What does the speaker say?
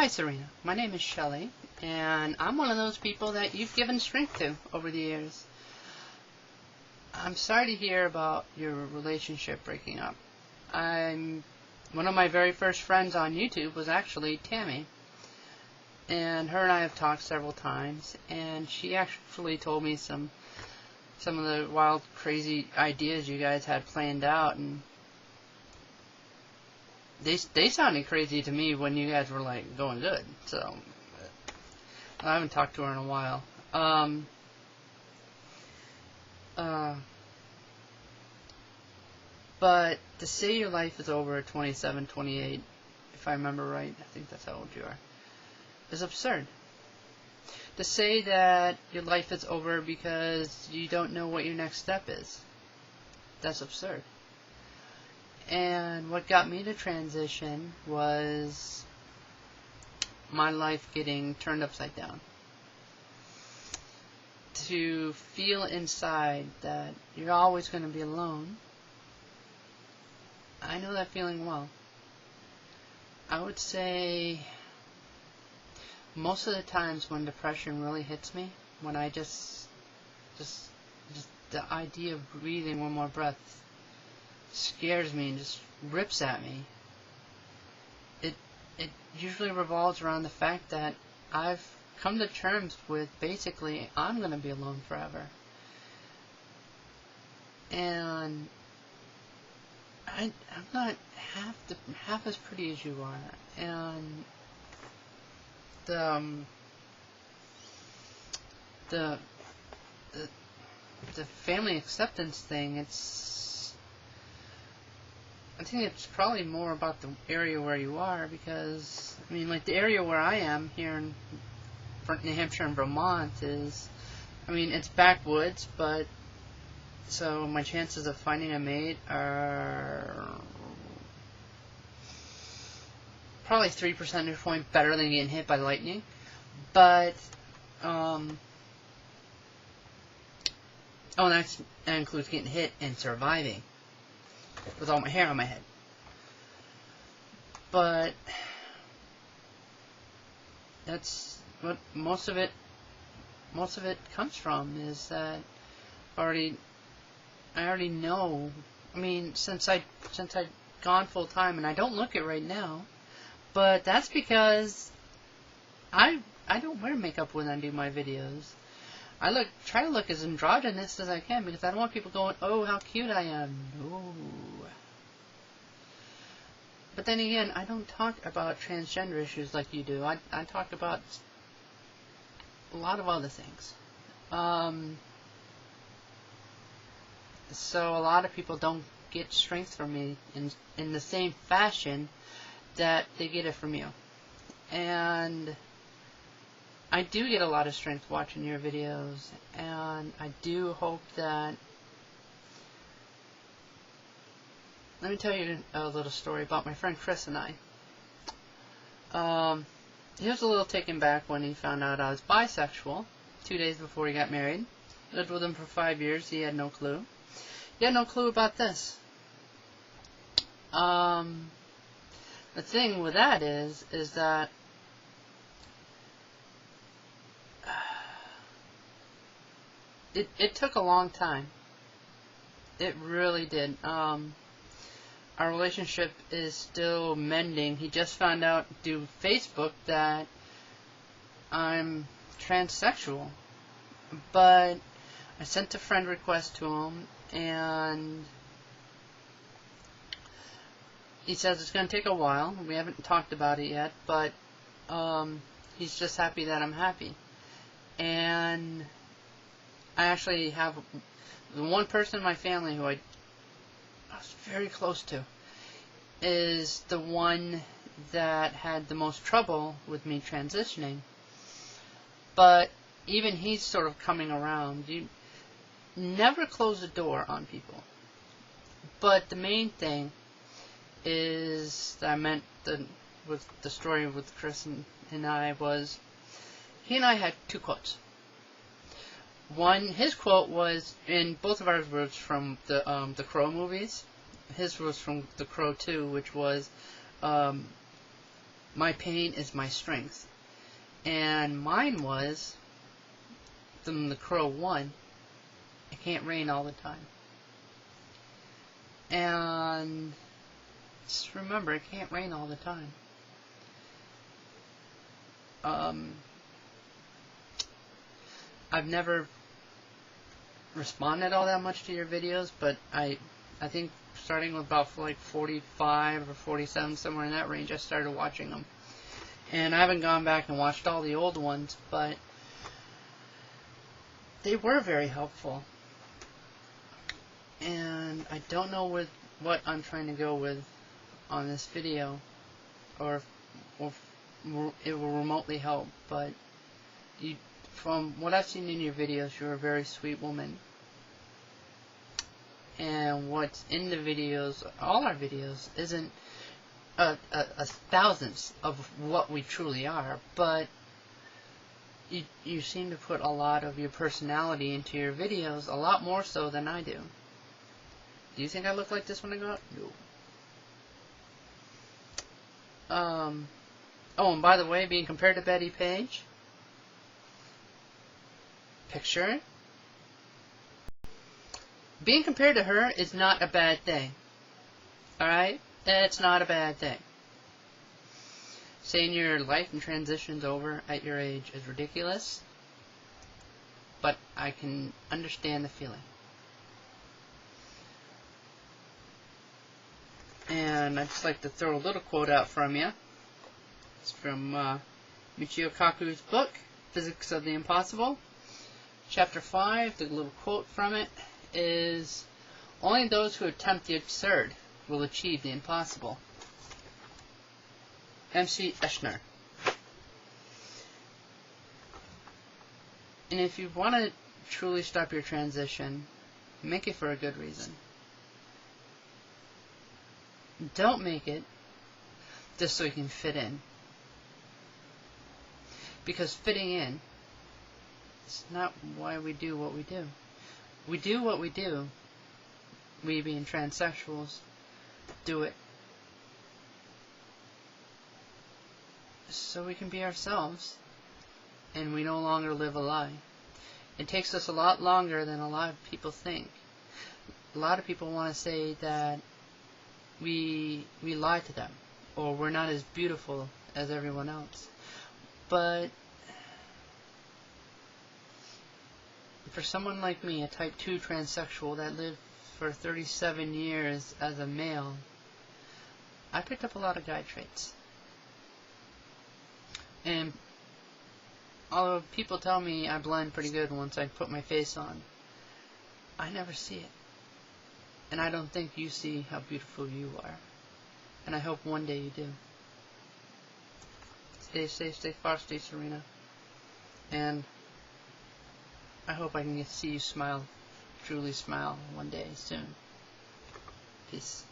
Hi Serena, my name is Shelley, and I'm one of those people that you've given strength to over the years. I'm sorry to hear about your relationship breaking up. One of my very first friends on YouTube was actually Tammy, and her and I have talked several times, and she actually told me some of the wild, crazy ideas you guys had planned out, and they sounded crazy to me when you guys were like going good. So I haven't talked to her in a while. But to say your life is over at 27, 28, if I remember right, I think that's how old you are, is absurd. To say that your life is over because you don't know what your next step is, that's absurd. And what got me to transition was my life getting turned upside down. To feel inside that you're always going to be alone, I know that feeling well. I would say most of the times when depression really hits me, when I just the idea of breathing one more breath scares me and just rips at me, it usually revolves around the fact that I've come to terms with basically I'm going to be alone forever. And I'm not half as pretty as you are, and the family acceptance thing, I think it's probably more about the area where you are, because I mean, like the area where I am here in New Hampshire and Vermont is, I mean, it's backwoods, but so my chances of finding a mate are probably 3 percentage points better than getting hit by lightning. But and that includes getting hit and surviving with all my hair on my head. But that's what most of it comes from, is that I already know. I mean, since I've gone full time, and I don't look it right now, but that's because I don't wear makeup when I do my videos. I try to look as androgynous as I can, because I don't want people going, "Oh, how cute I am." No. But then again, I don't talk about transgender issues like you do. I talk about a lot of other things. So a lot of people don't get strength from me in the same fashion that they get it from you. And I do get a lot of strength watching your videos, and I do hope that... Let me tell you a little story about my friend Chris and I. He was a little taken back when he found out I was bisexual 2 days before he got married. Lived with him for 5 years. He had no clue. He had no clue about this. The thing with that is that it took a long time. It really did. Our relationship is still mending. He just found out through Facebook that I'm transsexual. But I sent a friend request to him, and he says it's going to take a while. We haven't talked about it yet, but he's just happy that I'm happy. And I actually have the one person in my family who I was very close to is the one that had the most trouble with me transitioning. But even he's sort of coming around. You never close the door on people. But the main thing is that I meant with the story with Chris and I was, he and I had two quotes. One, his quote was, and both of ours was from the Crow movies. His was from The Crow 2, which was, my pain is my strength. And mine was, from the Crow 1, it can't rain all the time. And just remember, it can't rain all the time. I've never responded all that much to your videos, but I think starting with about like 45 or 47, somewhere in that range, I started watching them. And I haven't gone back and watched all the old ones, but they were very helpful. And I don't know what I'm trying to go with on this video, or it will remotely help, but from what I've seen in your videos, you're a very sweet woman. And what's in the videos, all our videos, isn't a thousandth of what we truly are, but you seem to put a lot of your personality into your videos, a lot more so than I do. Do you think I look like this when I go out? No. Oh, and by the way, being compared to Betty Page, picture it. Being compared to her is not a bad thing. Alright? It's not a bad thing. Saying your life and transitions over at your age is ridiculous, but I can understand the feeling. And I'd just like to throw a little quote out from you. It's from Michio Kaku's book, Physics of the Impossible. Chapter 5, the little quote from it is, "Only those who attempt the absurd will achieve the impossible." M.C. Escher. And if you want to truly stop your transition, make it for a good reason. Don't make it just so you can fit in. Because fitting in is not why we do what we do. We do what we do, we being transsexuals, do it so we can be ourselves, and we no longer live a lie. It takes us a lot longer than a lot of people think. A lot of people want to say that we lie to them, or we're not as beautiful as everyone else. But for someone like me, a type 2 transsexual that lived for 37 years as a male, I picked up a lot of guy traits. And although people tell me I blend pretty good once I put my face on, I never see it. And I don't think you see how beautiful you are. And I hope one day you do. Stay safe, stay far, stay serena. And I hope I can see you smile, truly smile one day soon. Peace.